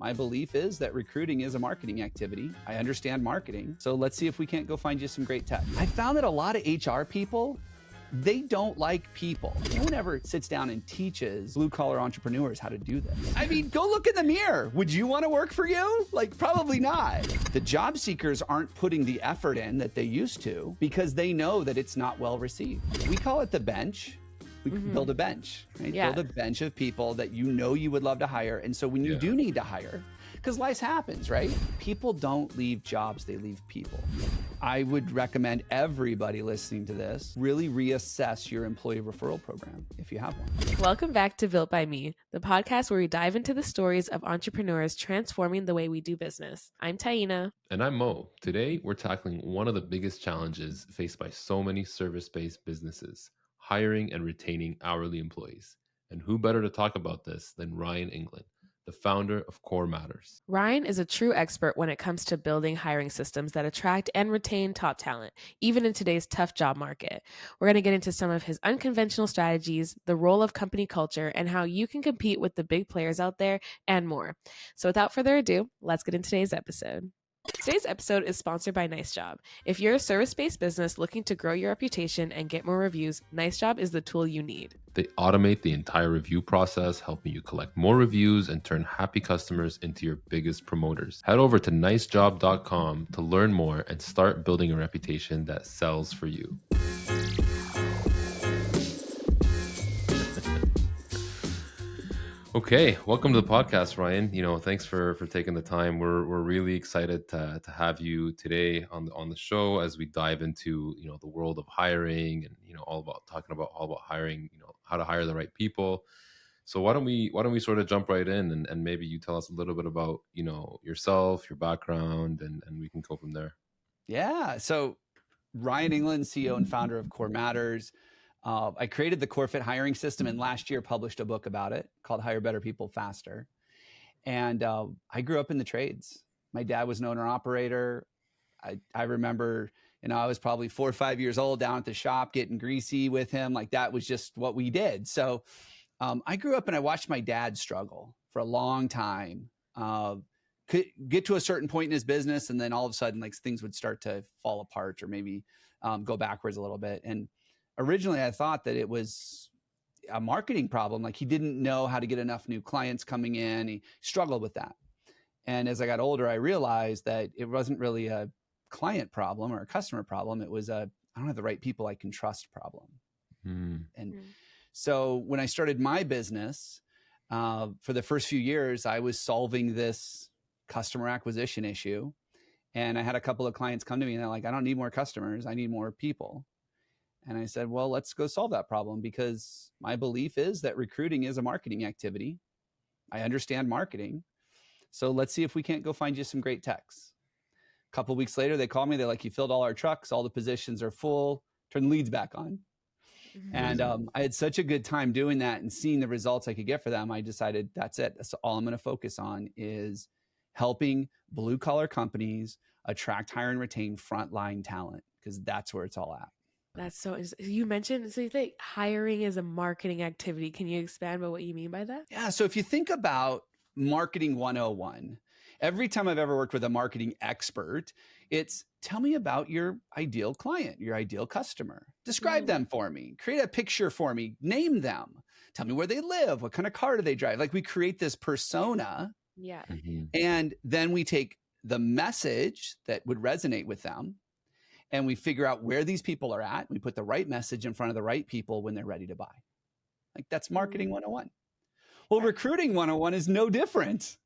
My belief is that recruiting is a marketing activity. I understand marketing. So let's see if we can't go find you some great tech. I found that a lot of HR people, they don't like people. No one ever sits down and teaches blue-collar entrepreneurs how to do this. I mean, go look in the mirror. Would you want to work for you? Like, probably not. The job seekers aren't putting the effort in that they used to because they know that it's not well received. We call it the bench. We build a bench, right? Yeah. Build a bench of people that you know you would love to hire. And so when you do need to hire, because life happens, right? People don't leave jobs, they leave people. I would recommend everybody listening to this really reassess your employee referral program if you have one. Welcome back to Built by Me, the podcast where we dive into the stories of entrepreneurs transforming the way we do business. I'm Taina. And I'm Mo. Today, we're tackling one of the biggest challenges faced by so many service-based businesses, hiring and retaining hourly employees. And who better to talk about this than Ryan Englin, the founder of Core Matters. Ryan is a true expert when it comes to building hiring systems that attract and retain top talent, even in today's tough job market. We're going to get into some of his unconventional strategies, the role of company culture, and how you can compete with the big players out there, and more. So without further ado, let's get into today's episode. Today's episode is sponsored by Nice Job. If you're a service-based business looking to grow your reputation and get more reviews, Nice Job is the tool you need. They automate the entire review process, helping you collect more reviews and turn happy customers into your biggest promoters. Head over to nicejob.com to learn more and start building a reputation that sells for you. Okay, welcome to the podcast, Ryan. Thanks for taking the time. We're really excited to have you today on the show as we dive into the world of hiring and all about hiring, how to hire the right people. So why don't we sort of jump right in and maybe you tell us a little bit about yourself, your background, and we can go from there. Yeah. So Ryan Englin, CEO and founder of Core Matters. I created the CoreFit hiring system and last year published a book about it called Hire Better People Faster. And I grew up in the trades. My dad was an owner operator. I remember, I was probably 4 or 5 years old down at the shop getting greasy with him. Like that was just what we did. So I grew up and I watched my dad struggle for a long time. Could get to a certain point in his business and then all of a sudden like things would start to fall apart or maybe go backwards a little bit. And originally, I thought that it was a marketing problem. Like he didn't know how to get enough new clients coming in. He struggled with that. And as I got older, I realized that it wasn't really a client problem or a customer problem. It was I don't have the right people I can trust problem. So when I started my business, for the first few years, I was solving this customer acquisition issue. And I had a couple of clients come to me and they're like, I don't need more customers. I need more people. And I said, well, let's go solve that problem because my belief is that recruiting is a marketing activity. I understand marketing. So let's see if we can't go find you some great techs. A couple of weeks later, they called me. They're like, you filled all our trucks. All the positions are full. Turn the leads back on. And I had such a good time doing that and seeing the results I could get for them. I decided that's it. That's all I'm going to focus on is helping blue collar companies attract, hire, and retain frontline talent because that's where it's all at. That's so, you mentioned, so you think hiring is a marketing activity. Can you expand about what you mean by that? Yeah. So if you think about marketing 101, every time I've ever worked with a marketing expert, it's tell me about your ideal client, your ideal customer. Describe them for me. Create a picture for me. Name them. Tell me where they live. What kind of car do they drive? Like we create this persona. Yeah. And then we take the message that would resonate with them and we figure out where these people are at. We put the right message in front of the right people when they're ready to buy. Like that's marketing 101. Well, recruiting 101 is no different.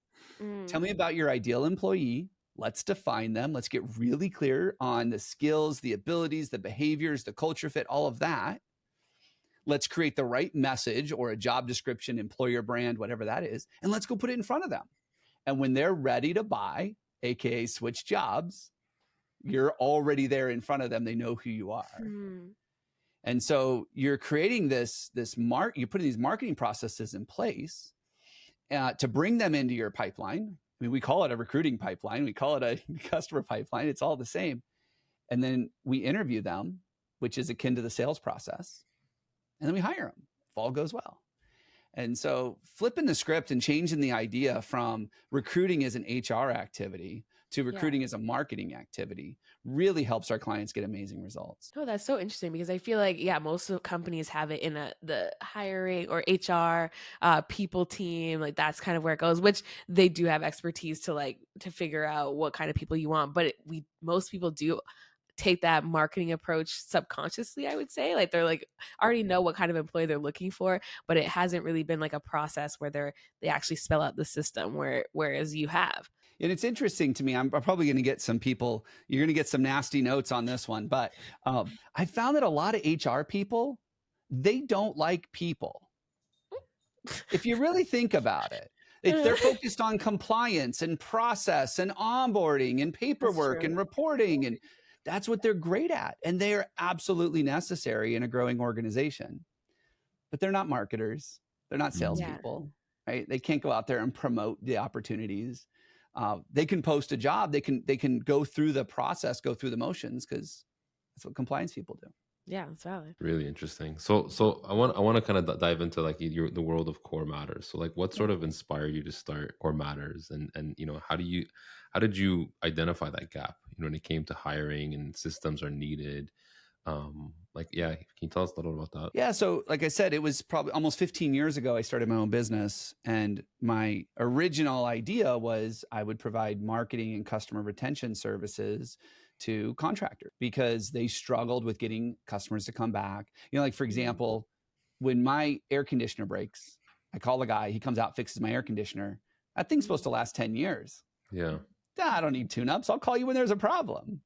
Tell me about your ideal employee. Let's define them. Let's get really clear on the skills, the abilities, the behaviors, the culture fit, all of that. Let's create the right message or a job description, employer brand, whatever that is. And let's go put it in front of them. And when they're ready to buy, AKA switch jobs, you're already there in front of them. They know who you are. And so you're creating you're putting these marketing processes in place to bring them into your pipeline. I mean, we call it a recruiting pipeline. We call it a customer pipeline. It's all the same. And then we interview them, which is akin to the sales process. And then we hire them if all goes well. And so flipping the script and changing the idea from recruiting as an HR activity to recruiting as a marketing activity really helps our clients get amazing results. Oh, that's so interesting because I feel like, most of companies have it in the hiring or HR people team. Like that's kind of where it goes, which they do have expertise to figure out what kind of people you want. But most people do take that marketing approach subconsciously, I would say. Like they're already know what kind of employee they're looking for, but it hasn't really been like a process where they actually spell out the system whereas you have. And it's interesting to me. I'm probably going to get some people, you're going to get some nasty notes on this one, but I found that a lot of HR people, they don't like people. If you really think about it, they're focused on compliance and process and onboarding and paperwork and reporting. And that's what they're great at. And they are absolutely necessary in a growing organization. But they're not marketers. They're not salespeople, right? They can't go out there and promote the opportunities. They can post a job. They can go through the process, go through the motions, because that's what compliance people do. Yeah, that's valid. Really interesting. So I want to kind of dive into like the world of Core Matters. So like, what sort of inspired you to start Core Matters, and how did you identify that gap? When it came to hiring and systems are needed. Can you tell us a little about that? Yeah. So like I said, it was probably almost 15 years ago, I started my own business, and my original idea was I would provide marketing and customer retention services to contractors because they struggled with getting customers to come back. Like for example, when my air conditioner breaks, I call the guy, he comes out, fixes my air conditioner. That thing's supposed to last 10 years. Yeah. I don't need tune-ups. I'll call you when there's a problem.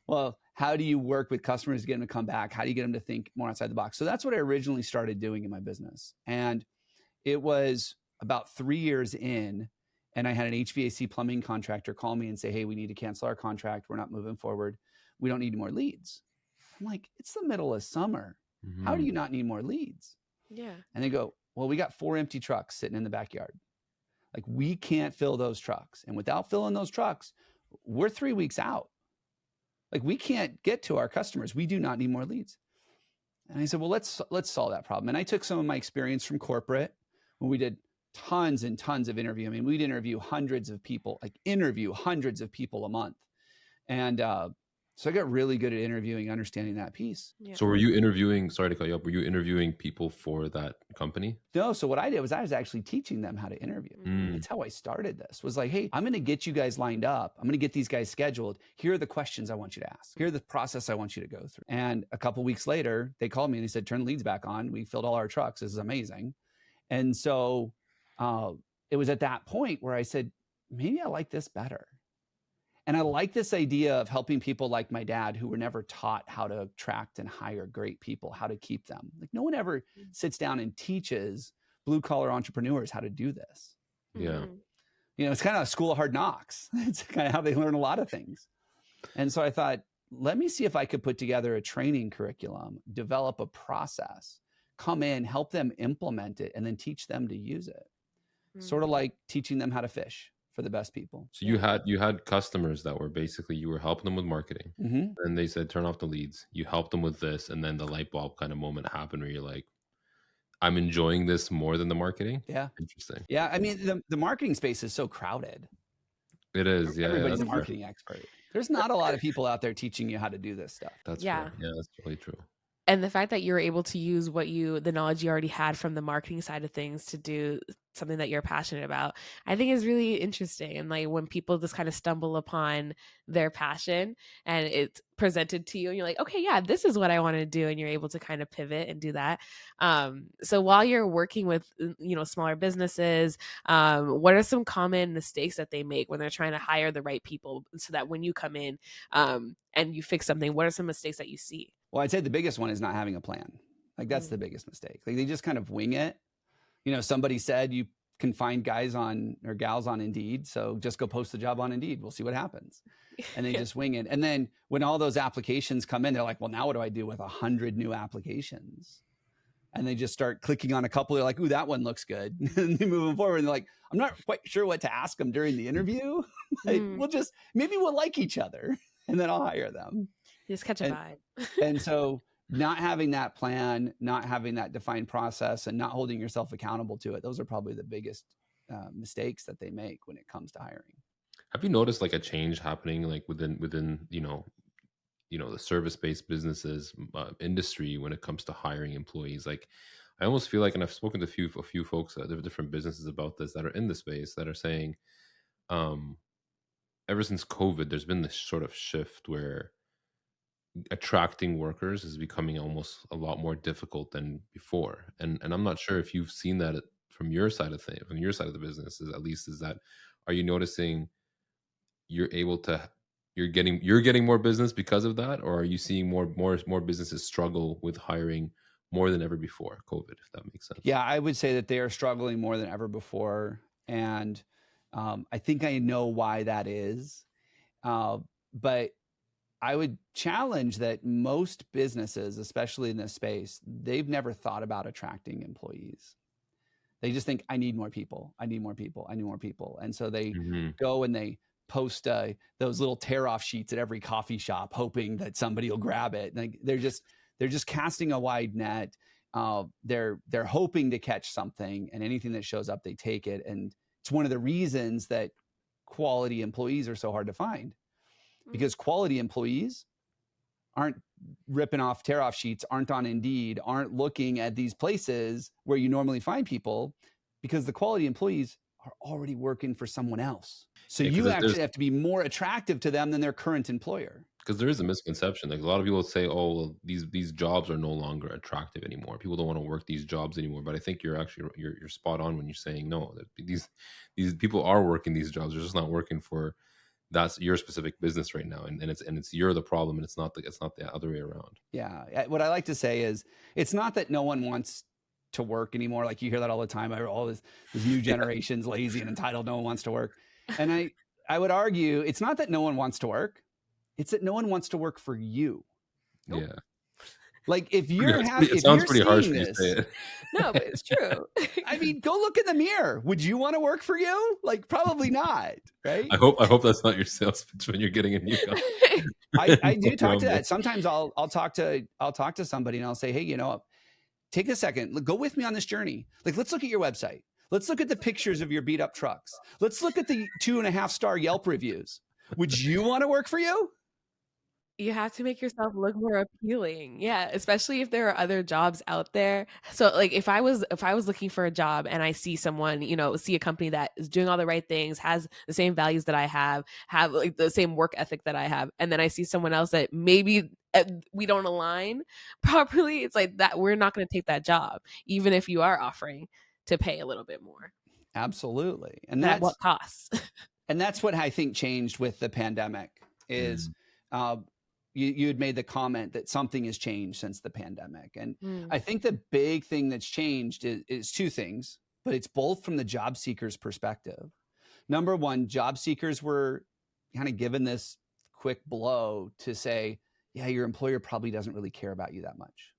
Well, how do you work with customers to get them to come back? How do you get them to think more outside the box? So that's what I originally started doing in my business. And it was about 3 years in, and I had an HVAC plumbing contractor call me and say, hey, we need to cancel our contract. We're not moving forward. We don't need more leads. I'm like, it's the middle of summer. How do you not need more leads? Yeah. And they go, well, we got 4 empty trucks sitting in the backyard. Like we can't fill those trucks. And without filling those trucks, we're 3 weeks out. Like we can't get to our customers. We do not need more leads. And I said, well, let's solve that problem. And I took some of my experience from corporate when we did tons and tons of interview. I mean, we'd interview hundreds of people a month. And so I got really good at interviewing, understanding that piece. Yeah. So were you interviewing, sorry to cut you up, were you interviewing people for that company? No. So what I did was I was actually teaching them how to interview. That's how I started this, was like, hey, I'm going to get you guys lined up. I'm going to get these guys scheduled. Here are the questions I want you to ask. Here are the process I want you to go through. And a couple of weeks later, they called me and they said, turn the leads back on. We filled all our trucks. This is amazing. And so it was at that point where I said, maybe I like this better. And I like this idea of helping people like my dad who were never taught how to attract and hire great people, how to keep them. Like no one ever sits down and teaches blue collar entrepreneurs how to do this. Yeah. It's kind of a school of hard knocks. It's kind of how they learn a lot of things. And so I thought, let me see if I could put together a training curriculum, develop a process, come in, help them implement it, and then teach them to use it. Sort of like teaching them how to fish for the best people. So you had customers that were basically, you were helping them with marketing, and they said, turn off the leads. You helped them with this. And then the light bulb kind of moment happened where you're like, I'm enjoying this more than the marketing. Yeah. Interesting. Yeah. I mean, the marketing space is so crowded. It is. Yeah. Everybody's a marketing expert. There's not a lot of people out there teaching you how to do this stuff. That's fair. Yeah, that's really true. And the fact that you're able to use the knowledge you already had from the marketing side of things to do something that you're passionate about, I think is really interesting. And like when people just kind of stumble upon their passion and it's presented to you and you're like, okay, yeah, this is what I want to do. And you're able to kind of pivot and do that. So while you're working with, smaller businesses, what are some common mistakes that they make when they're trying to hire the right people so that when you come in and you fix something, what are some mistakes that you see? Well, I'd say the biggest one is not having a plan. Like that's the biggest mistake. Like they just kind of wing it. Somebody said you can find guys or gals on Indeed. So just go post the job on Indeed. We'll see what happens. And they just wing it. And then when all those applications come in, they're like, well, now what do I do with 100 new applications? And they just start clicking on a couple. They're like, ooh, that one looks good. And they move them forward. And they're like, I'm not quite sure what to ask them during the interview. Like, maybe we'll like each other and then I'll hire them. Just catch a vibe. And so not having that plan, not having that defined process, and not holding yourself accountable to it, those are probably the biggest mistakes that they make when it comes to hiring. Have you noticed like a change happening like within the service-based businesses industry when it comes to hiring employees? Like, I almost feel like, and I've spoken to a few folks at different businesses about this that are in the space that are saying, um, ever since COVID, there's been this sort of shift where attracting workers is becoming almost a lot more difficult than before. And I'm not sure if you've seen that from your side of things, from your side of the business, at least, is that, are you noticing you're able to you're getting more business because of that, or are you seeing more businesses struggle with hiring more than ever before COVID, if that makes sense? Yeah, I would say that they are struggling more than ever before. And I think I know why that is. But I would challenge that most businesses, especially in this space, they've never thought about attracting employees. They just think, I need more people. I need more people. I need more people. And so they Hmm. go and they post those little tear off sheets at every coffee shop, hoping that somebody will grab it. Like they're just casting a wide net. They're hoping to catch something, and anything that shows up, they take it. And it's one of the reasons that quality employees are so hard to find, because quality employees aren't ripping off tear off sheets, aren't on Indeed, aren't looking at these places where you normally find people, because the quality employees are already working for someone else. So Yeah, you because actually have to be more attractive to them than their current employer. there is a misconception. Like, a lot of people say, "Oh, well, these jobs are no longer attractive anymore. People don't want to work these jobs anymore." But I think you're actually you're spot on when you're saying no. That these people are working these jobs. They're just not working for that's your specific business right now, and it's you're the problem, and it's not the other way around. Yeah. What I like to say is, it's not that no one wants to work anymore. Like you hear that all the time. All this new generation's lazy and entitled. No one wants to work. And I would argue it's not that no one wants to work. It's that no one wants to work for you. Yeah, Like if it sounds pretty harsh when you say it. No, but it's true. I mean, go look in the mirror. Would you want to work for you? Like, probably not, right? I hope that's not your sales pitch when you're getting a new guy. I do talk to that. Sometimes I'll talk to somebody and I'll say, hey, take a second, go with me on this journey. Like, let's look at your website. Let's look at the pictures of your beat up trucks. Let's look at the 2.5-star Yelp reviews. Would you want to work for you? You have to make yourself look more appealing. Yeah, especially if there are other jobs out there. So like if I was looking for a job and I see someone, see a company that is doing all the right things, has the same values that I have like the same work ethic that I have, and then I see someone else that maybe we don't align properly, it's like that we're not going to take that job, even if you are offering to pay a little bit more. Absolutely. And at what costs? And that's what I think changed with the pandemic is you had made the comment that something has changed since the pandemic. And I think the big thing that's changed is two things, but it's both from the job seeker's perspective. Number one, job seekers were kind of given this quick blow to say, yeah, your employer probably doesn't really care about you that much.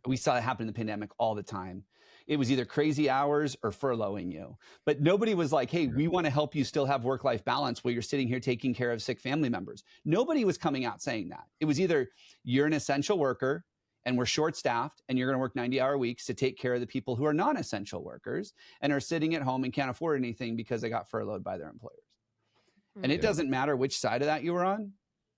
We saw it happen in the pandemic all the time. It was either crazy hours or furloughing you. But nobody was like, hey, we want to help you still have work-life balance while you're sitting here taking care of sick family members. Nobody was coming out saying that. It was either you're an essential worker and we're short-staffed and you're going to work 90-hour weeks to take care of the people who are non-essential workers and are sitting at home and can't afford anything because they got furloughed by their employers. And it doesn't matter which side of that you were on.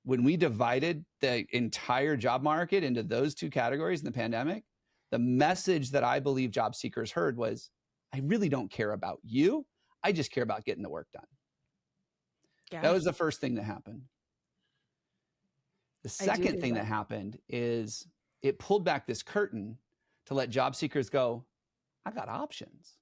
When we divided the entire job market into those two categories in the pandemic, the message that I believe job seekers heard was, I really don't care about you. I just care about getting the work done. Yeah. That was the first thing that happened. The second thing that happened is it pulled back this curtain to let job seekers go, I got options.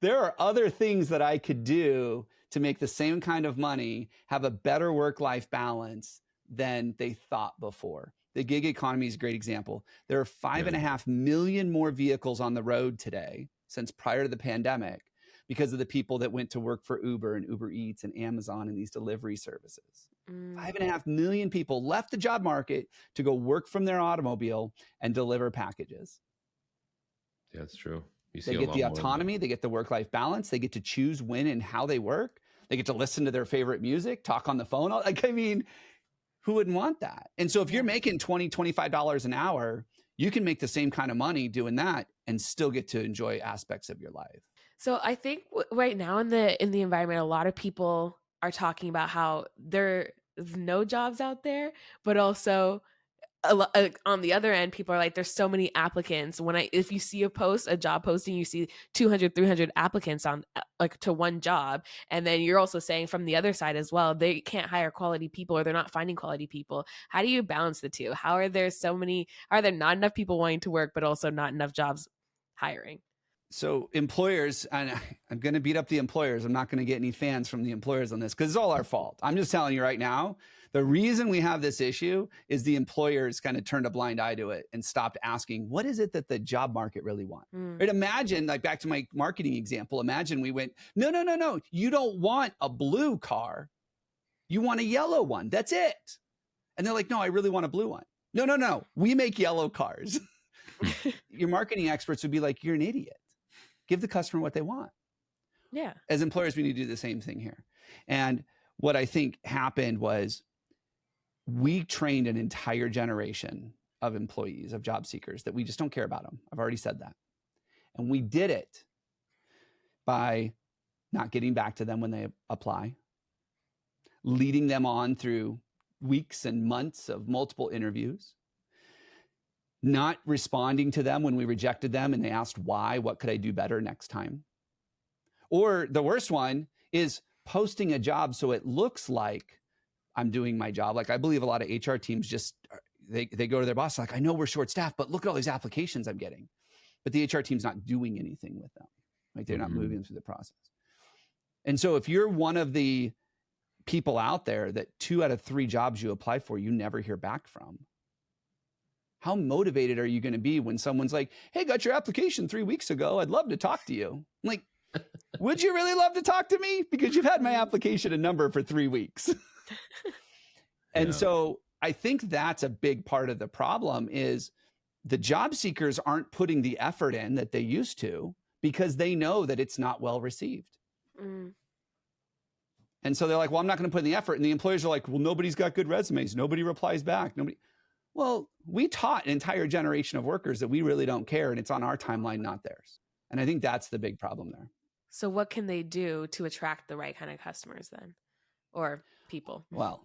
There are other things that I could do to make the same kind of money, have a better work-life balance than they thought before. The gig economy is a great example. There are 5.5 million more vehicles on the road today since prior to the pandemic because of the people that went to work for Uber and Uber Eats and Amazon and these delivery services. 5.5 million people left the job market to go work from their automobile and deliver packages. Yeah, that's true. They get the autonomy, they get the work-life balance, they get to choose when and how they work, they get to listen to their favorite music, talk on the phone. Like, I mean, Who wouldn't want that? And so if you're making $20, $25 an hour, you can make the same kind of money doing that and still get to enjoy aspects of your life. So I think right now in the environment, a lot of people are talking about how there's no jobs out there, but also on the other end, people are like, there's so many applicants. If you see a job posting, you see 200, 300 applicants on like to one job. And then you're also saying from the other side as well, they can't hire quality people, or they're not finding quality people. How do you balance the two? Are there not enough people wanting to work, but also not enough jobs hiring? So employers, and I'm going to beat up the employers. I'm not going to get any fans from the employers on this because it's all our fault. I'm just telling you right now, the reason we have this issue is the employers kind of turned a blind eye to it and stopped asking, what is it that the job market really wants? Right? Imagine, like back to my marketing example, imagine we went, no, you don't want a blue car. You want a yellow one. That's it. And they're like, no, I really want a blue one. No, we make yellow cars. Your marketing experts would be like, you're an idiot. Give the customer what they want. Yeah. As employers, we need to do the same thing here. And what I think happened was we trained an entire generation of employees, of job seekers, that we just don't care about them. I've already said that. And we did it by not getting back to them when they apply, leading them on through weeks and months of multiple interviews, not responding to them when we rejected them and they asked why, what could I do better next time? Or the worst one is posting a job so it looks like I'm doing my job. Like I believe a lot of HR teams they go to their boss like, I know we're short staffed, but look at all these applications I'm getting. But the HR team's not doing anything with them. Like they're not moving through the process. And so if you're one of the people out there that 2 out of 3 jobs you apply for, you never hear back from, how motivated are you going to be when someone's like, hey, got your application 3 weeks ago. I'd love to talk to you. I'm like, would you really love to talk to me? Because you've had my application a number for 3 weeks. And so I think that's a big part of the problem is the job seekers aren't putting the effort in that they used to because they know that it's not well received. And so they're like, well, I'm not going to put in the effort. And the employers are like, well, nobody's got good resumes. Nobody replies back. Well, we taught an entire generation of workers that we really don't care, and it's on our timeline, not theirs. And I think that's the big problem there. So what can they do to attract the right kind of customers then, or people? Well,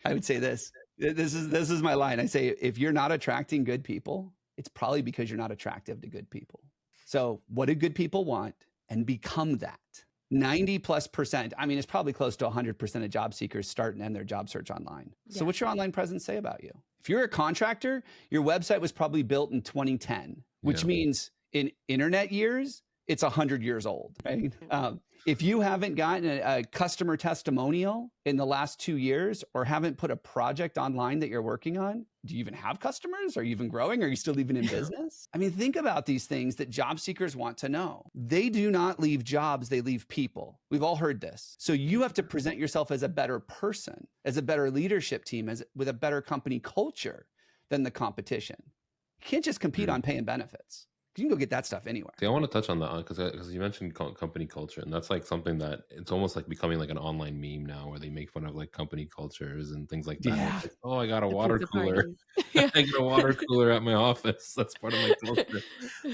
I would say this. This is my line. I say, if you're not attracting good people, it's probably because you're not attractive to good people. So what do good people want? And become that. 90+%. I mean, it's probably close to 100% of job seekers start and end their job search online. Yeah. So what's your online presence say about you? If you're a contractor, your website was probably built in 2010, which means in internet years, it's 100 years old, right? If you haven't gotten a customer testimonial in the last 2 years or haven't put a project online that you're working on, do you even have customers? Are you even growing? Are you still even in business? I mean, think about these things that job seekers want to know. They do not leave jobs, they leave people. We've all heard this. So you have to present yourself as a better person, as a better leadership team, with a better company culture than the competition. You can't just compete on pay and benefits. You can go get that stuff anywhere. See, I want to touch on that because you mentioned company culture, and that's like something that it's almost like becoming like an online meme now, where they make fun of like company cultures and things like that. Yeah. Like, oh, I got a water cooler. Yeah. I got a water cooler at my office. That's part of my culture.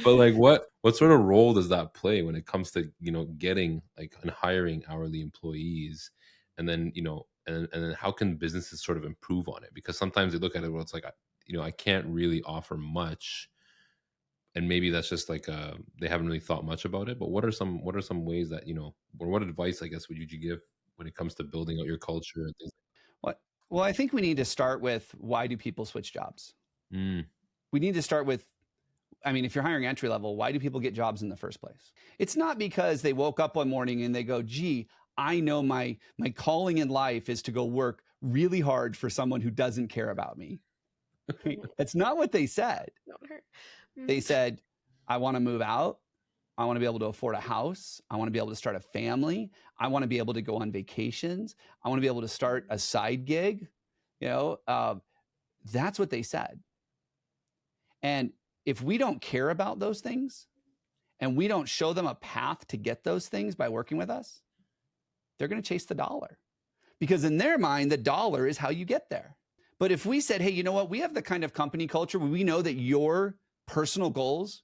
But like, what sort of role does that play when it comes to getting like and hiring hourly employees, and then and then how can businesses sort of improve on it? Because sometimes they look at it where it's like I can't really offer much. And maybe that's just like they haven't really thought much about it. But what are some ways that or what advice I guess would you give when it comes to building out your culture and things? Well, I think we need to start with, why do people switch jobs? We need to start with, I mean, if you're hiring entry level, why do people get jobs in the first place? It's not because they woke up one morning and they go, gee, I know my calling in life is to go work really hard for someone who doesn't care about me. That's not what they said. They said, I want to move out. I want to be able to afford a house. I want to be able to start a family. I want to be able to go on vacations. I want to be able to start a side gig. That's what they said. And if we don't care about those things and we don't show them a path to get those things by working with us, they're going to chase the dollar. because in their mind, the dollar is how you get there. But if we said, hey, you know what? We have the kind of company culture where we know that your personal goals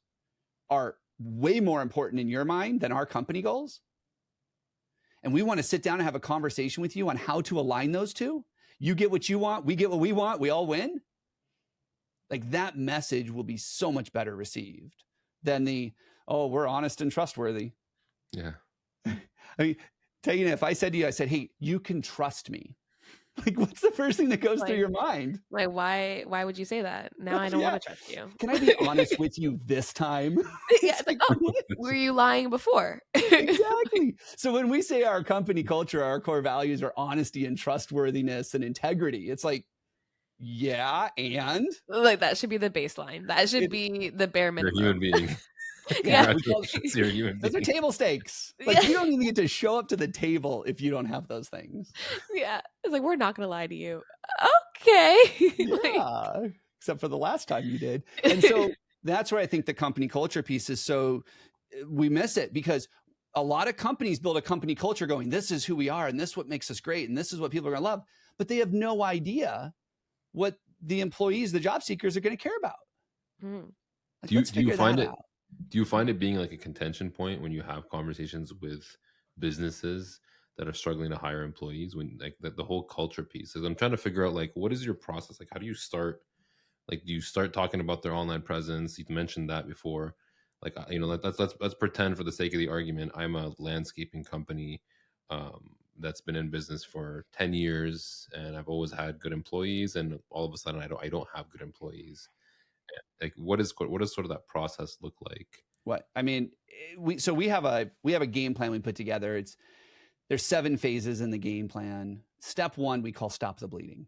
are way more important in your mind than our company goals. And we want to sit down and have a conversation with you on how to align those two. You get what you want. We get what we want. We all win. Like, that message will be so much better received than the, oh, we're honest and trustworthy. Yeah. I mean, Tina, if I said to you, I said, hey, you can trust me. Like, what's the first thing that goes through your mind? Like, why would you say that? Now I don't want to trust you. Can I be honest with you this time? Yeah, it's like, oh, were you lying before? Exactly. So when we say our company culture, our core values are honesty and trustworthiness and integrity, it's like, yeah, and like, that should be the baseline. That should be the bare minimum. You're a human being. Yeah. You're a human those are being. table stakes. Like, you don't even get to show up to the table if you don't have those things. Yeah. It's like, we're not going to lie to you. Okay. Yeah. Except for the last time you did. And so that's where I think the company culture piece is so, we miss it, because a lot of companies build a company culture going, this is who we are, and this is what makes us great, and this is what people are going to love. But they have no idea what the employees, the job seekers, are going to care about. Like, do you find it being like a contention point when you have conversations with businesses that are struggling to hire employees, when like the whole culture piece is, I'm trying to figure out, like, what is your process? Like, how do you start? Like, do you start talking about their online presence? You've mentioned that before. Like, you know, let's pretend for the sake of the argument, I'm a landscaping company that's been in business for 10 years, and I've always had good employees, and all of a sudden I don't have good employees. Like, what does sort of that process look like? What I mean, we have a game plan we put together. There's 7 phases in the game plan. Step 1 we call stop the bleeding.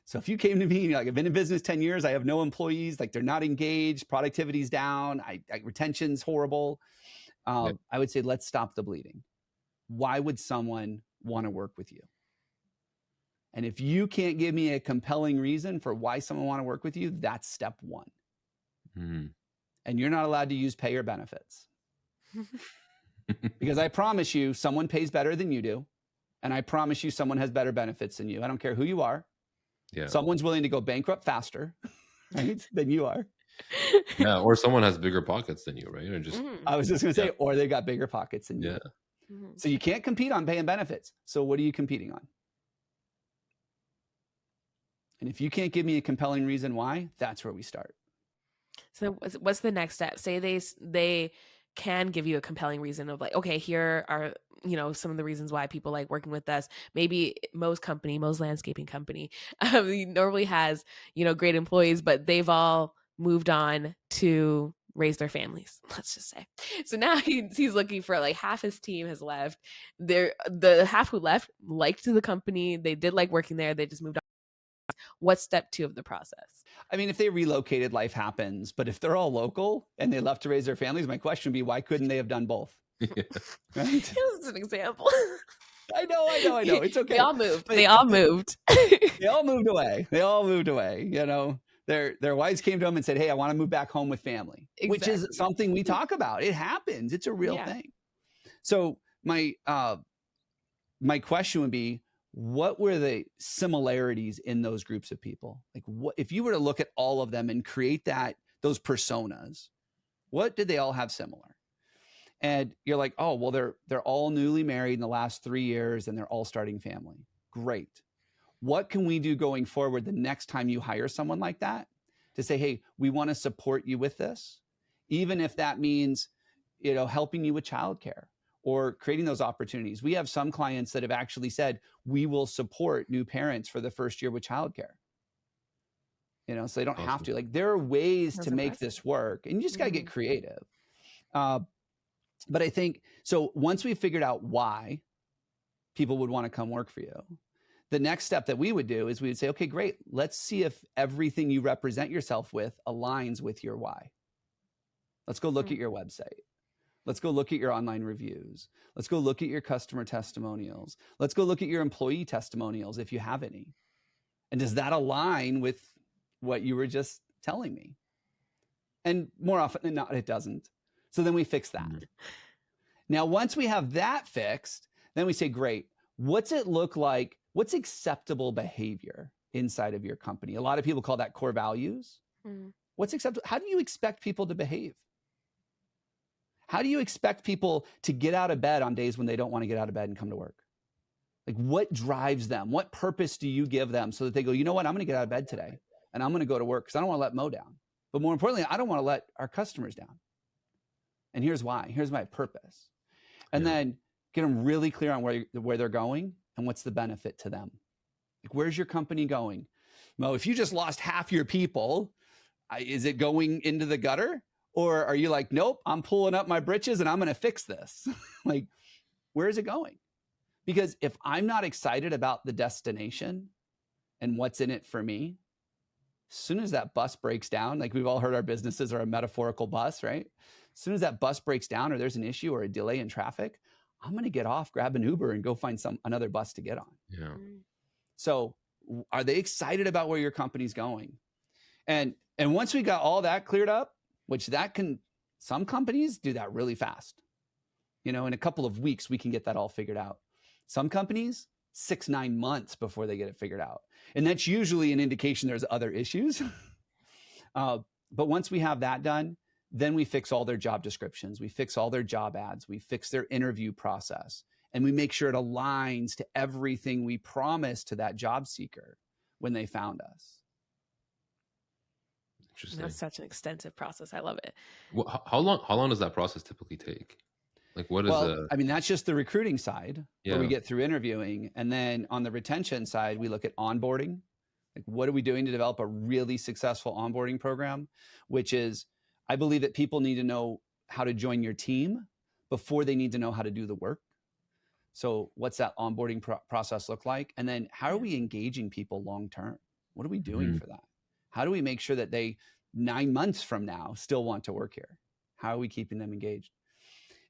So if you came to me and you're like, I've been in business 10 years, I have no employees, like, they're not engaged, productivity's down, retention's horrible, I would say, let's stop the bleeding. Why would someone want to work with you? And if you can't give me a compelling reason for why someone want to work with you, that's step 1. Mm-hmm. And you're not allowed to use pay or benefits. Because I promise you, someone pays better than you do. And I promise you, someone has better benefits than you. I don't care who you are. Yeah. Someone's willing to go bankrupt faster, right, than you are. Yeah, or someone has bigger pockets than you, right? Or just I was just going to say, or they've got bigger pockets than you. Yeah. So you can't compete on pay and benefits. So what are you competing on? And if you can't give me a compelling reason why, that's where we start. So what's the next step? Say they can give you a compelling reason of, like, okay, here are, you know, some of the reasons why people like working with us. Maybe Mo's landscaping company, he normally has, you know, great employees, but they've all moved on to raise their families, let's just say. So now he's looking for, like, half his team has left. The half who left liked the company. They did like working there. They just moved on. What's step 2 of the process? I mean, if they relocated, life happens. But if they're all local and they left to raise their families, my question would be, why couldn't they have done both? Yeah. Right? This is an example. I know. It's okay. They all moved. They all moved. They all moved away. You know, their wives came to them and said, hey, I want to move back home with family, which is something we talk about. It happens. It's a real thing. So my question would be, what were the similarities in those groups of people? Like, what if you were to look at all of them and create those personas, what did they all have similar? And you're like, oh, well, they're all newly married in the last 3 years and they're all starting family. Great. What can we do going forward the next time you hire someone like that to say, hey, we want to support you with this, even if that means, you know, helping you with childcare or creating those opportunities. We have some clients that have actually said, we will support new parents for the first year with childcare. You know, so they don't have to. Like, there are ways to make this work, and you just got to get creative. But I think, so once we figured out why people would want to come work for you, the next step that we would do is we would say, okay, great. Let's see if everything you represent yourself with aligns with your why. Let's go look at your website. Let's go look at your online reviews. Let's go look at your customer testimonials. Let's go look at your employee testimonials if you have any. And does that align with what you were just telling me? And more often than not, it doesn't. So then we fix that. Now, once we have that fixed, then we say, great, what's it look like What's acceptable behavior inside of your company? A lot of people call that core values. What's acceptable? How do you expect people to behave? How do you expect people to get out of bed on days when they don't want to get out of bed and come to work? Like, what drives them? What purpose do you give them so that they go, you know what, I'm going to get out of bed today and I'm going to go to work because I don't want to let Mo down. But more importantly, I don't want to let our customers down. And here's why. Here's my purpose. And then get them really clear on where they're going and what's the benefit to them. Like, where's your company going? Mo, if you just lost half your people, is it going into the gutter? Or are you like, nope, I'm pulling up my britches and I'm going to fix this? Like, where is it going? Because if I'm not excited about the destination and what's in it for me, as soon as that bus breaks down, like we've all heard our businesses are a metaphorical bus, right? As soon as that bus breaks down or there's an issue or a delay in traffic, I'm going to get off, grab an Uber and go find another bus to get on. Yeah. So are they excited about where your company's going? And once we got all that cleared up, which some companies do that really fast. In a couple of weeks, we can get that all figured out. Some companies, 6-9 months before they get it figured out. And that's usually an indication there's other issues. But once we have that done, then we fix all their job descriptions. We fix all their job ads. We fix their interview process. And we make sure it aligns to everything we promised to that job seeker when they found us. Interesting. That's such an extensive process. I love it. Well, how long does that process typically take? Like, what is that's just the recruiting side where we get through interviewing. And then on the retention side, we look at onboarding. Like, what are we doing to develop a really successful onboarding program? Which is, I believe that people need to know how to join your team before they need to know how to do the work. So what's that onboarding process look like? And then how are we engaging people long-term? What are we doing for that? How do we make sure that they 9 months from now still want to work here? How are we keeping them engaged?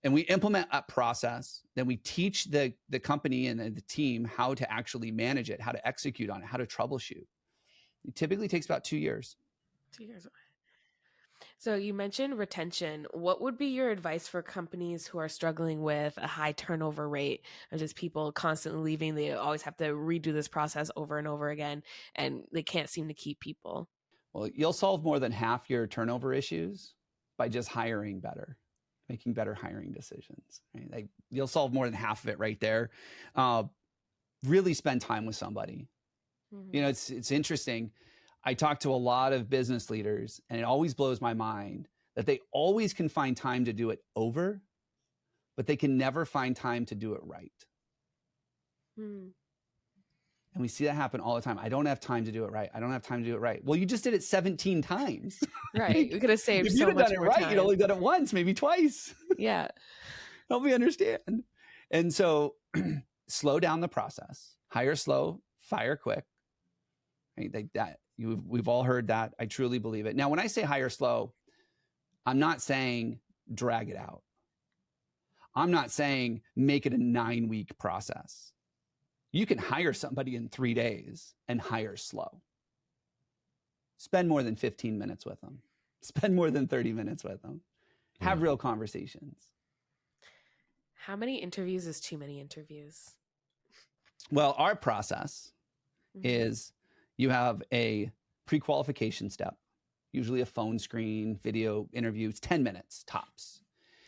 And we implement a process. Then we teach the company and the team how to actually manage it, how to execute on it, how to troubleshoot. It typically takes about 2 years. 2 years. So you mentioned retention. What would be your advice for companies who are struggling with a high turnover rate of just people constantly leaving? They always have to redo this process over and over again, and they can't seem to keep people. Well, you'll solve more than half your turnover issues by just hiring better, making better hiring decisions. Right? Like, you'll solve more than half of it right there. Really spend time with somebody. It's interesting. I talk to a lot of business leaders, and it always blows my mind that they always can find time to do it over, but they can never find time to do it right. And we see that happen all the time. I don't have time to do it right. I don't have time to do it right. Well, you just did it 17 times. Right. You could have saved so much more time. If you'd done it right, you'd only done it once, maybe twice. Yeah. Help me understand. And so slow down the process. Hire slow, fire quick. Right? Like that. We've all heard that. I truly believe it. Now, when I say hire slow, I'm not saying drag it out. I'm not saying make it a 9-week process. You can hire somebody in 3 days and hire slow. Spend more than 15 minutes with them. Spend more than 30 minutes with them. Have real conversations. How many interviews is too many interviews? Well, our process is you have a pre-qualification step, usually a phone screen, video interview. It's 10 minutes tops.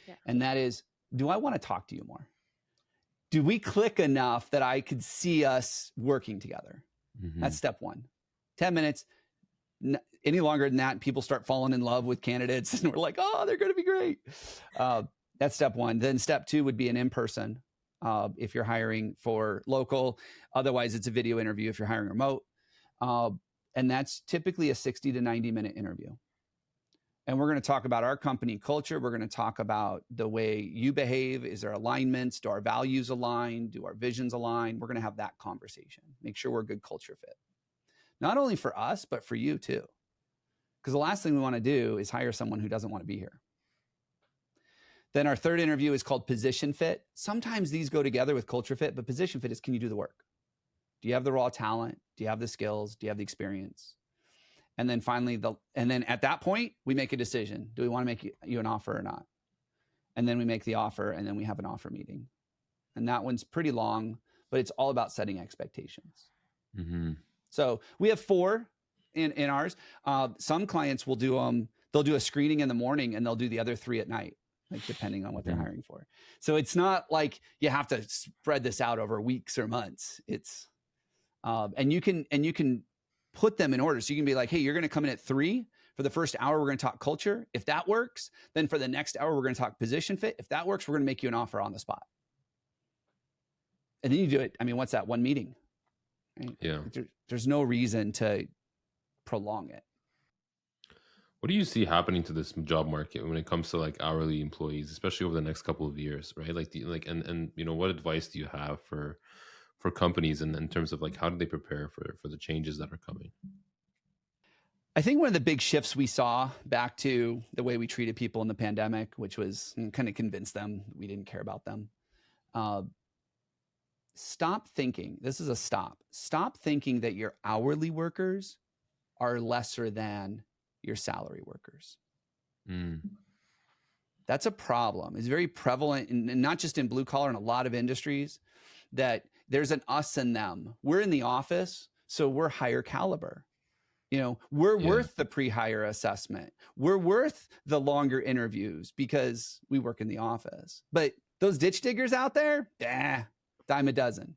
Yeah. And that is, do I want to talk to you more? Do we click enough that I could see us working together? That's step one. 10 minutes. Any longer than that, people start falling in love with candidates and we're like, oh, they're going to be great. That's step one. Then step two would be an in-person if you're hiring for local. Otherwise, it's a video interview if you're hiring remote. And that's typically a 60 to 90 minute interview. And we're going to talk about our company culture. We're going to talk about the way you behave. Is there alignments? Do our values align? Do our visions align? We're going to have that conversation. Make sure we're a good culture fit. Not only for us, but for you too. Because the last thing we want to do is hire someone who doesn't want to be here. Then our third interview is called position fit. Sometimes these go together with culture fit, but position fit is, can you do the work? Do you have the raw talent? Do you have the skills? Do you have the experience? And then finally, at that point, we make a decision. Do we want to make you an offer or not? And then we make the offer, and then we have an offer meeting. And that one's pretty long, but it's all about setting expectations. Mm-hmm. So we have 4 in ours. Some clients will do they'll do a screening in the morning and they'll do the other 3 at night, like depending on what they're hiring for. So it's not like you have to spread this out over weeks or months. It's and you can put them in order. So you can be like, hey, you're going to come in at 3. For the first hour, we're going to talk culture. If that works, then for the next hour, we're going to talk position fit. If that works, we're going to make you an offer on the spot. And then you do it. I mean, what's that? 1 meeting, right? Yeah. There's no reason to prolong it. What do you see happening to this job market when it comes to like hourly employees, especially over the next couple of years, right? Like, and you know, what advice do you have for companies and in terms of like how do they prepare for the changes that are coming? I think one of the big shifts we saw back to the way we treated people in the pandemic, which was kind of convince them we didn't care about them. Stop thinking, this is a stop thinking that your hourly workers are lesser than your salary workers. That's a problem. It's very prevalent, and not just in blue collar, in a lot of industries, that there's an us and them. We're in the office, so we're higher caliber. You know, we're worth the pre-hire assessment. We're worth the longer interviews because we work in the office. But those ditch diggers out there, dime a dozen.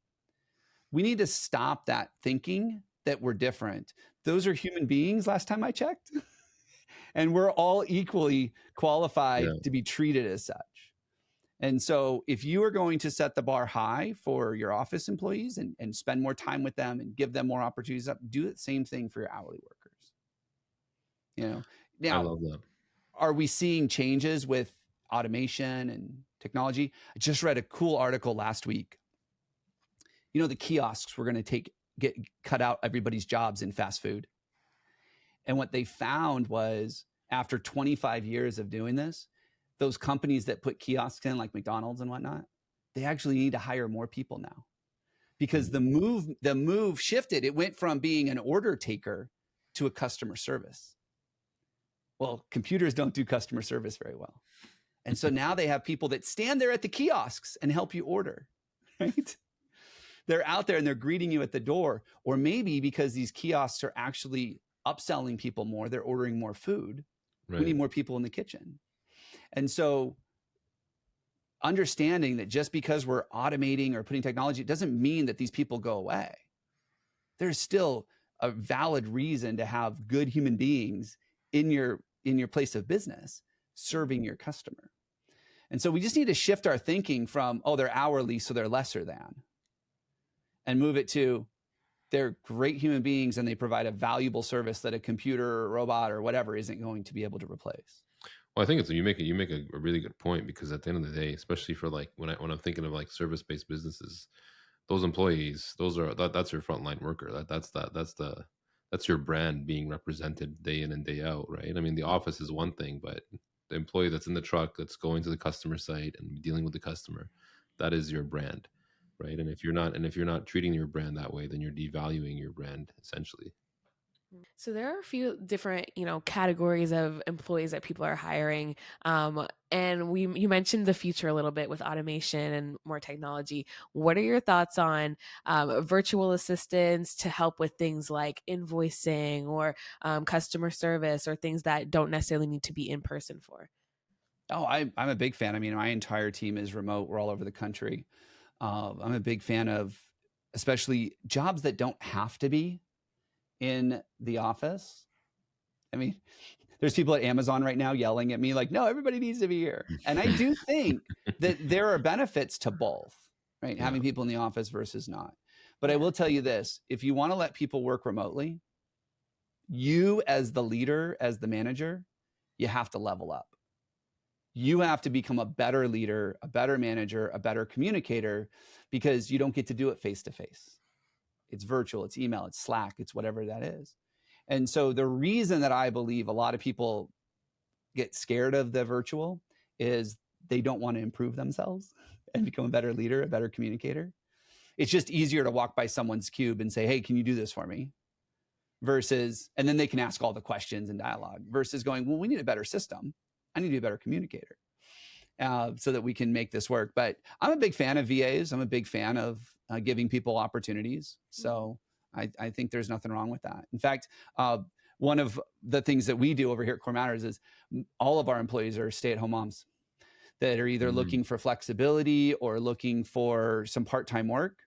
We need to stop that thinking that we're different. Those are human beings, last time I checked. And we're all equally qualified to be treated as such. And so if you are going to set the bar high for your office employees and spend more time with them and give them more opportunities, do the same thing for your hourly workers. You know, now, I love that. Are we seeing changes with automation and technology? I just read a cool article last week. You know, the kiosks were going to cut out everybody's jobs in fast food. And what they found was, after 25 years of doing this, those companies that put kiosks in, like McDonald's and whatnot, they actually need to hire more people now, because the move shifted. It went from being an order taker to a customer service. Well, computers don't do customer service very well. And so now they have people that stand there at the kiosks and help you order, right? They're out there and they're greeting you at the door. Or maybe because these kiosks are actually upselling people more, they're ordering more food. Right. We need more people in the kitchen. And so understanding that just because we're automating or putting technology, it doesn't mean that these people go away. There's still a valid reason to have good human beings in your place of business serving your customer. And so we just need to shift our thinking from, oh, they're hourly, so they're lesser than, and move it to, they're great human beings and they provide a valuable service that a computer or robot or whatever isn't going to be able to replace. Well, I think you make a really good point, because at the end of the day, especially for like when I'm thinking of like service-based businesses, those employees, that's your frontline worker. That's your brand being represented day in and day out, right? I mean, the office is one thing, but the employee that's in the truck, that's going to the customer site and dealing with the customer, that is your brand, right? And if you're not treating your brand that way, then you're devaluing your brand essentially. So there are a few different, categories of employees that people are hiring. And you mentioned the future a little bit with automation and more technology. What are your thoughts on virtual assistants to help with things like invoicing or customer service, or things that don't necessarily need to be in person for? Oh, I'm a big fan. I mean, my entire team is remote. We're all over the country. I'm a big fan of especially jobs that don't have to be in the office. I mean, there's people at Amazon right now yelling at me like, no, everybody needs to be here. And I do think that there are benefits to both, right? Yeah. Having people in the office versus not. But I will tell you this, if you want to let people work remotely, you as the leader, as the manager, you have to level up. You have to become a better leader, a better manager, a better communicator, because you don't get to do it face to face. It's virtual, it's email, it's Slack, it's whatever that is. And so the reason that I believe a lot of people get scared of the virtual is they don't want to improve themselves and become a better leader, a better communicator. It's just easier to walk by someone's cube and say, hey, can you do this for me? Versus, and then they can ask all the questions and dialogue, versus going, well, we need a better system. I need to be a better communicator so that we can make this work. But I'm a big fan of VAs. I'm a big fan of giving people opportunities. So I think there's nothing wrong with that. In fact, one of the things that we do over here at Core Matters is all of our employees are stay-at-home moms that are either looking for flexibility or looking for some part-time work.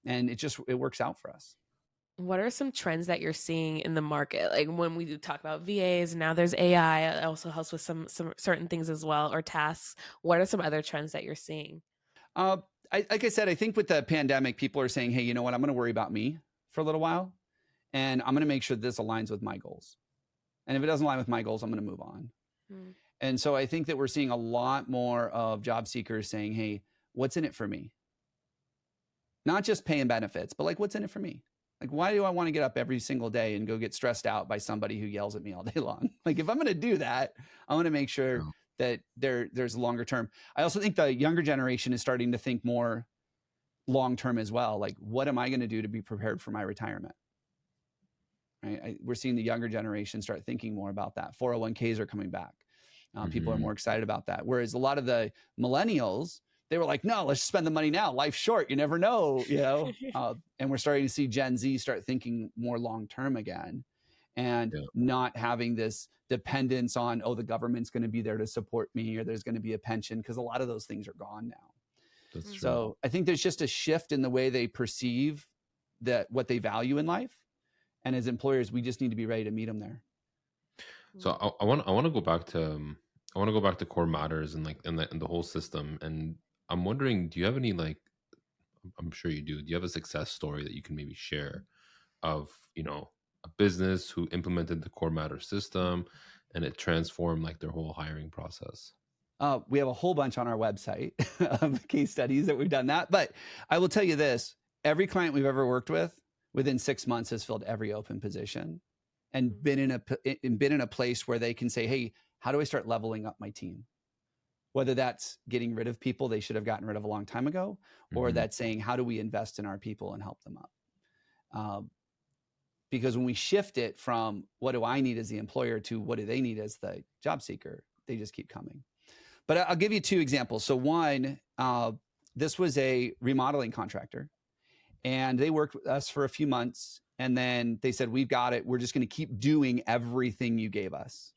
And it works out for us. What are some trends that you're seeing in the market? Like when we do talk about VAs, now there's AI. It also helps with some certain things as well, or tasks. What are some other trends that you're seeing? Like I said, I think with the pandemic, people are saying, hey, you know what? I'm going to worry about me for a little while, and I'm going to make sure this aligns with my goals. And if it doesn't align with my goals, I'm going to move on. And so I think that we're seeing a lot more of job seekers saying, hey, what's in it for me? Not just pay and benefits, but like, what's in it for me? Like, why do I want to get up every single day and go get stressed out by somebody who yells at me all day long? Like, if I'm going to do that, I want to make sure that there's longer term. I also think the younger generation is starting to think more long term as well. Like, what am I going to do to be prepared for my retirement? Right? We're seeing the younger generation start thinking more about that. 401ks are coming back. People are more excited about that. Whereas a lot of the millennials, they were like, no, let's spend the money now. Life's short. You never know, you know? And we're starting to see Gen Z start thinking more long-term again and not having this dependence on, oh, the government's going to be there to support me or there's going to be a pension, because a lot of those things are gone now. That's true. So I think there's just a shift in the way they perceive what they value in life. And as employers, we just need to be ready to meet them there. So I want to go back to Core Matters and the whole system. And I'm wondering, do you have any, like, I'm sure you do. Do you have a success story that you can maybe share of, a business who implemented the Core Matters system and it transformed like their whole hiring process? We have a whole bunch on our website of case studies that we've done that. But I will tell you this, every client we've ever worked with within 6 months has filled every open position and been in a place where they can say, hey, how do I start leveling up my team? Whether that's getting rid of people they should have gotten rid of a long time ago, or that's saying, how do we invest in our people and help them up? Because when we shift it from what do I need as the employer to what do they need as the job seeker, they just keep coming. But I'll give you two examples. So one, this was a remodeling contractor, and they worked with us for a few months. And then they said, we've got it. We're just going to keep doing everything you gave us.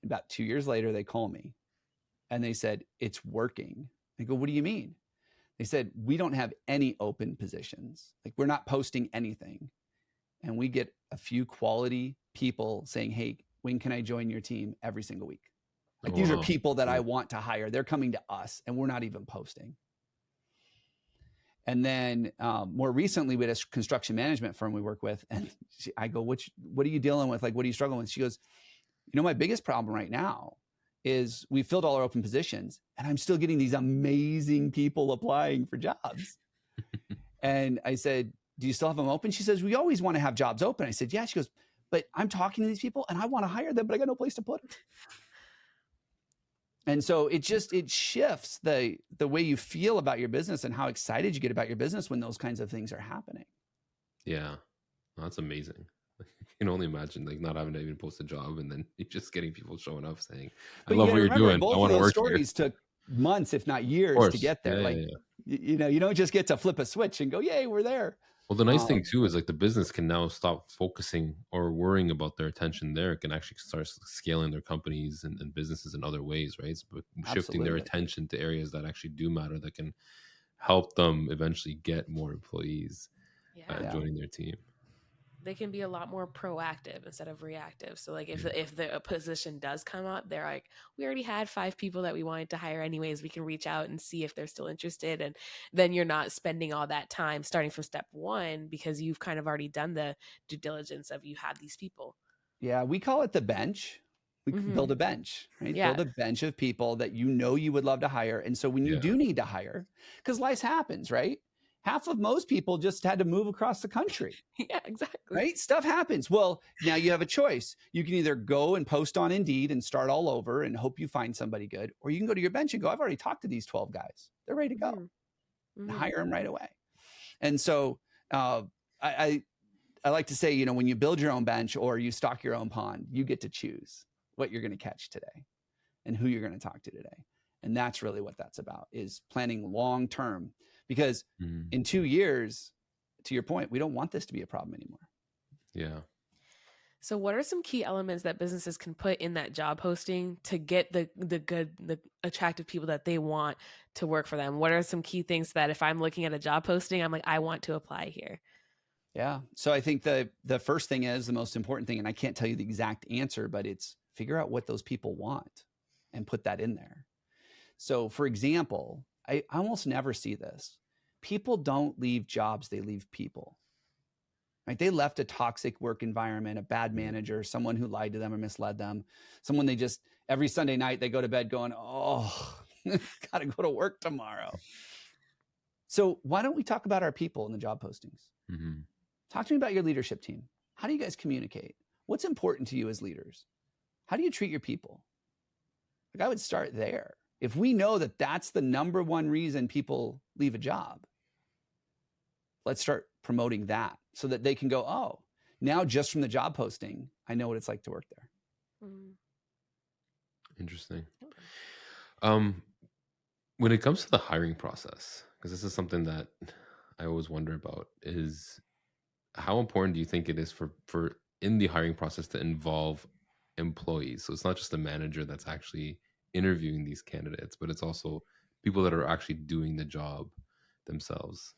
About 2 years later, they call me and they said, it's working. I go, what do you mean? They said, we don't have any open positions. Like, we're not posting anything. And we get a few quality people saying, hey, when can I join your team every single week? Like, these are people that I want to hire. They're coming to us and we're not even posting. And then more recently, we had a construction management firm we work with. And I go, what are you dealing with? Like, what are you struggling with? She goes, my biggest problem right now is we filled all our open positions and I'm still getting these amazing people applying for jobs. And I said, do you still have them open? She says, we always want to have jobs open. I said, yeah. She goes, but I'm talking to these people and I want to hire them, but I got no place to put them. And so it shifts the way you feel about your business and how excited you get about your business when those kinds of things are happening. Yeah, that's amazing. I can only imagine like not having to even post a job and then just getting people showing up saying, I love what you're doing. I want to work here. Stories took months, if not years, to get there. You don't just get to flip a switch and go, yay, we're there. Well, the nice thing too is like the business can now stop focusing or worrying about their attention there. It can actually start scaling their companies and businesses in other ways, right? So shifting their attention to areas that actually do matter, that can help them eventually get more employees joining their team. They can be a lot more proactive instead of reactive. So like if the position does come up, they're like, we already had 5 people that we wanted to hire anyways. We can reach out and see if they're still interested. And then you're not spending all that time starting from step 1 because you've kind of already done the due diligence of you have these people. Yeah, we call it the bench. We build a bench, right? Yeah. Build a bench of people that you would love to hire. And so when you do need to hire, because life happens, right? Half of most people just had to move across the country. Yeah, exactly. Right? Stuff happens. Well, now you have a choice. You can either go and post on Indeed and start all over and hope you find somebody good, or you can go to your bench and go, I've already talked to these 12 guys. They're ready to go. And hire them right away. And so I like to say, when you build your own bench or you stock your own pond, you get to choose what you're going to catch today and who you're going to talk to today. And that's really what that's about, is planning long-term. because Mhm. in 2 years, to your point, we don't want this to be a problem anymore. Yeah. So what are some key elements that businesses can put in that job posting to get the attractive people that they want to work for them? What are some key things that if I'm looking at a job posting, I'm like, I want to apply here? Yeah. So I think the first thing is the most important thing, and I can't tell you the exact answer, but it's figure out what those people want and put that in there. So for example, I almost never see this. People don't leave jobs, they leave people. Right? They left a toxic work environment, a bad manager, someone who lied to them or misled them, someone they just every Sunday night they go to bed going, oh, gotta go to work tomorrow. So why don't we talk about our people in the job postings? Mm-hmm. Talk to me about your leadership team. How do you guys communicate? What's important to you as leaders? How do you treat your people? Like I would start there. If we know that that's the number one reason people leave a job, let's start promoting that so that they can go, oh, now just from the job posting, I know what it's like to work there. Interesting. When it comes to the hiring process, because this is something that I always wonder about, is how important do you think it is for in the hiring process to involve employees? So it's not just the manager that's actually interviewing these candidates, but it's also people that are actually doing the job themselves.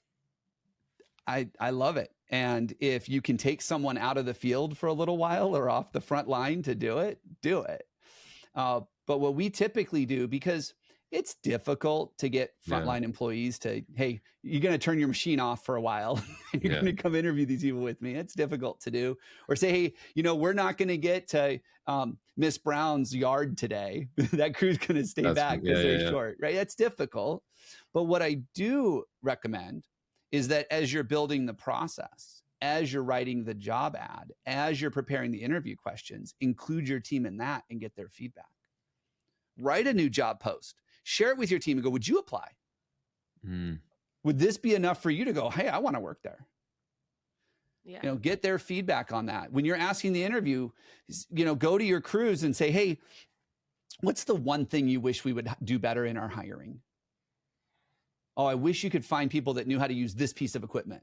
I love it. And if you can take someone out of the field for a little while or off the front line to do it, do it. But what we typically do, because it's difficult to get frontline employees to, hey, you're going to turn your machine off for a while and you're going to come interview these people with me. It's difficult to do. Or say, hey, we're not going to get to Miss Brown's yard today. That crew's going to stay back because they're short, right? That's difficult. But what I do recommend is that as you're building the process, as you're writing the job ad, as you're preparing the interview questions, include your team in that and get their feedback. Write a new job post, share it with your team and go, would you apply? Would this be enough for you to go, hey, I want to work there? Yeah. Get their feedback on that. When you're asking the interview, go to your crews and say, hey, what's the one thing you wish we would do better in our hiring? Oh, I wish you could find people that knew how to use this piece of equipment.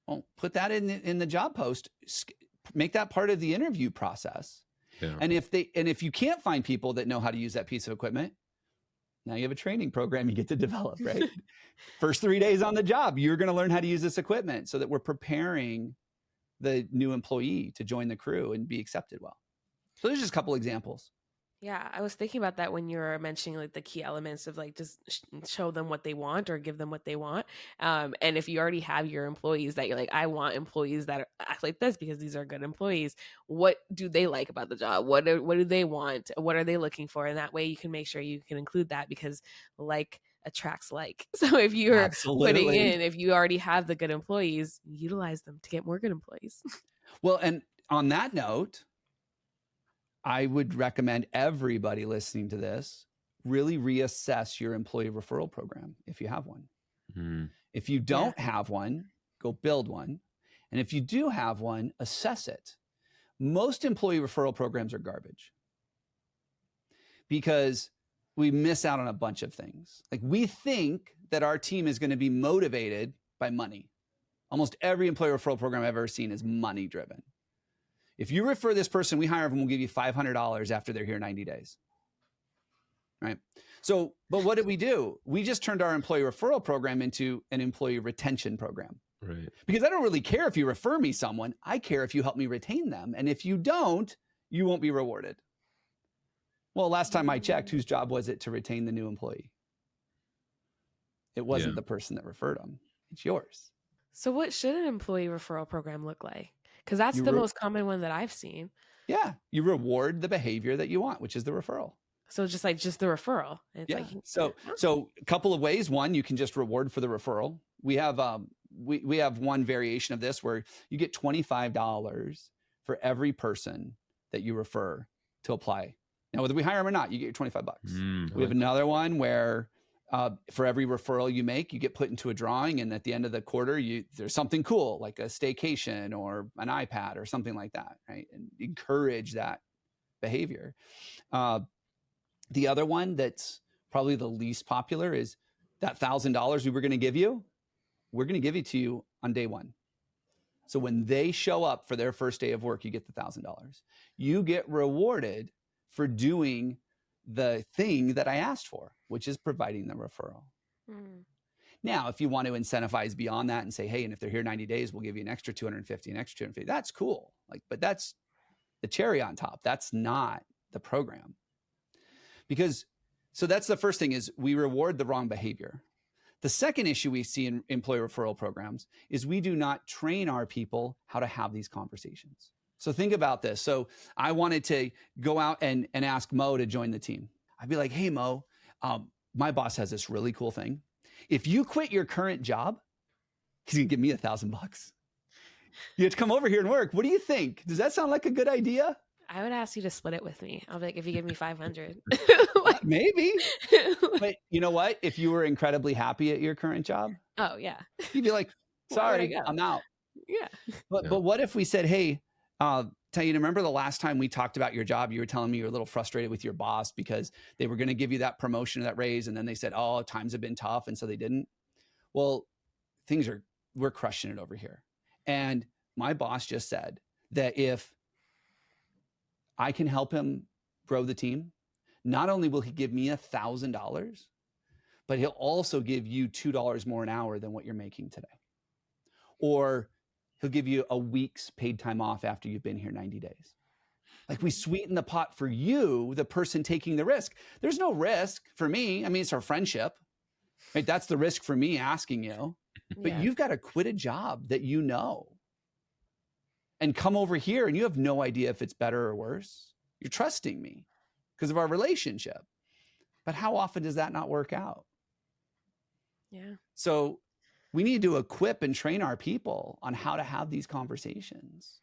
Well, put that in the job post, make that part of the interview process. Yeah. And if you can't find people that know how to use that piece of equipment, now you have a training program you get to develop, right? First 3 days on the job, you're going to learn how to use this equipment so that we're preparing the new employee to join the crew and be accepted well. So there's just a couple examples. Yeah, I was thinking about that when you were mentioning like the key elements of like just show them what they want or give them what they want. And if you already have your employees that you're like, I want employees that act like this because these are good employees. What do they like about the job? What do they want? What are they looking for? And that way you can make sure you can include that because like attracts like. So if you're putting in, if you already have the good employees, utilize them to get more good employees. Well, and on that note, I would recommend everybody listening to this really reassess your employee referral program if you have one. If you don't have one, go build one. And if you do have one, assess it. Most employee referral programs are garbage because we miss out on a bunch of things. Like we think that our team is going to be motivated by money. Almost every employee referral program I've ever seen is money driven. If you refer this person, we hire them, we'll give you $500 after they're here 90 days. Right? So, but what did we do? We just turned our employee referral program into an employee retention program. Right. Because I don't really care if you refer me someone. I care if you help me retain them. And if you don't, you won't be rewarded. Well, last time I checked, whose job was it to retain the new employee? It wasn't the person that referred them. It's yours. So what should an employee referral program look like? Because that's the most common one that I've seen. Yeah. You reward the behavior that you want, which is the referral. So just the referral. It's like, so a couple of ways. One, you can just reward for the referral. We have we have one variation of this where you get $25 for every person that you refer to apply. Now, whether we hire them or not, you get your $25. We have another one where for every referral you make, you get put into a drawing, and at the end of the quarter, there's something cool like a staycation or an iPad or something like that, right? And encourage that behavior. The other one that's probably the least popular is that $1,000 we were going to give you, we're going to give it to you on day one. So when they show up for their first day of work, you get the $1,000. You get rewarded for doing the thing that I asked for, which is providing the referral. Now, if you want to incentivize beyond that and say, hey, and if they're here 90 days, we'll give you an extra 250, an extra 250. That's cool. Like, but that's the cherry on top. That's not the program. Because, so that's the first thing, is we reward the wrong behavior. The second issue we see in employee referral programs is we do not train our people how to have these conversations. So think about this. So I wanted to go out and ask Mo to join the team. I'd be like, hey, Mo, my boss has this really cool thing. If you quit your current job, he's going to give me $1,000. You have to come over here and work. What do you think? Does that sound like a good idea? I would ask you to split it with me. I'll be like, if you give me 500. Maybe. But you know what? If you were incredibly happy at your current job, oh, yeah. you'd be like, sorry, I'm out. Yeah. But what if we said, hey, Taina, remember the last time we talked about your job, you were telling me you were a little frustrated with your boss because they were going to give you that promotion or that raise. And then they said, oh, times have been tough. And so they didn't. Well, we're crushing it over here. And my boss just said that if I can help him grow the team, not only will he give me $1,000, but he'll also give you $2 more an hour than what you're making today. Or he'll give you a week's paid time off after you've been here 90 days. Like, we sweeten the pot for you, the person taking the risk. There's no risk for me. I mean, it's our friendship, right? That's the risk for me asking you. But you've got to quit a job that you know and come over here, and you have no idea if it's better or worse. You're trusting me because of our relationship. But how often does that not work out? Yeah. So we need to equip and train our people on how to have these conversations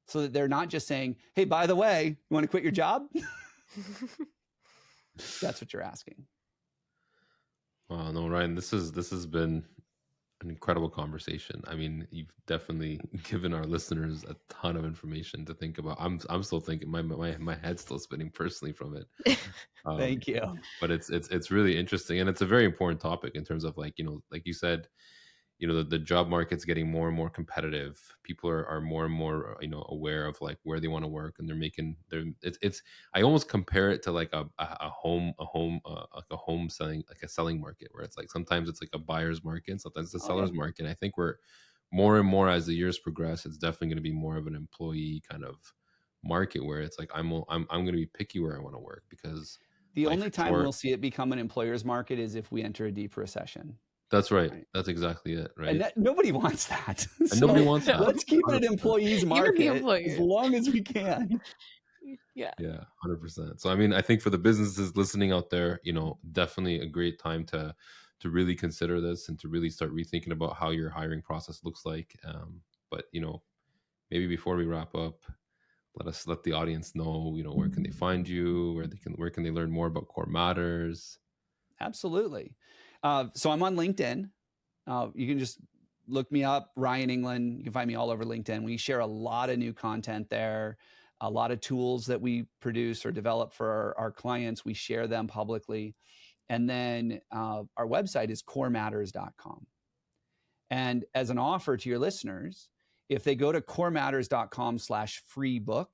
so that they're not just saying, hey, by the way, you want to quit your job? That's what you're asking. Wow, no, Ryan, this has been an incredible conversation. I mean, you've definitely given our listeners a ton of information to think about. I'm still thinking, my head's still spinning personally from it. Thank you. But it's really interesting, and it's a very important topic in terms of, like, like you said, the job market's getting more and more competitive. People are more and more, aware of like where they want to work, and it's I almost compare it to like a home selling, like a selling market, where it's like sometimes it's like a buyer's market and sometimes it's a seller's market. And I think we're more and more, as the years progress, it's definitely going to be more of an employee kind of market, where it's like I'm going to be picky where I want to work, because the only time we'll see it become an employer's market is if we enter a deep recession. That's right. That's exactly it. Right. And nobody wants that. And nobody wants that. Let's keep it an employee's market as long as we can. Yeah. Yeah, 100%. So, I mean, I think for the businesses listening out there, definitely a great time to really consider this and to really start rethinking about how your hiring process looks like. But, maybe before we wrap up, let the audience know, where can they find you, where can they learn more about Core Matters? Absolutely. So I'm on LinkedIn. You can just look me up, Ryan Englin. You can find me all over LinkedIn. We share a lot of new content there, a lot of tools that we produce or develop for our clients. We share them publicly. And then our website is corematters.com. And as an offer to your listeners, if they go to corematters.com/free book,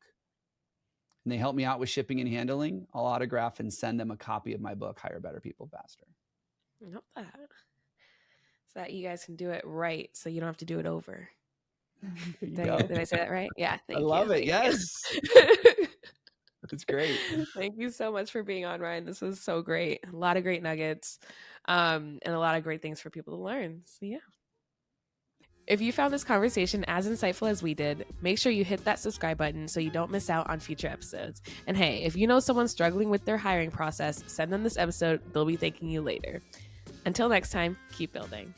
and they help me out with shipping and handling, I'll autograph and send them a copy of my book, Hire Better People Faster. I love that. So that you guys can do it right, so you don't have to do it over. Did I say that right? Yeah. I love it. Yes. It's great. Thank you so much for being on, Ryan. This was so great. A lot of great nuggets, and a lot of great things for people to learn. So yeah. If you found this conversation as insightful as we did, make sure you hit that subscribe button so you don't miss out on future episodes. And hey, if you know someone struggling with their hiring process, send them this episode. They'll be thanking you later. Until next time, keep building.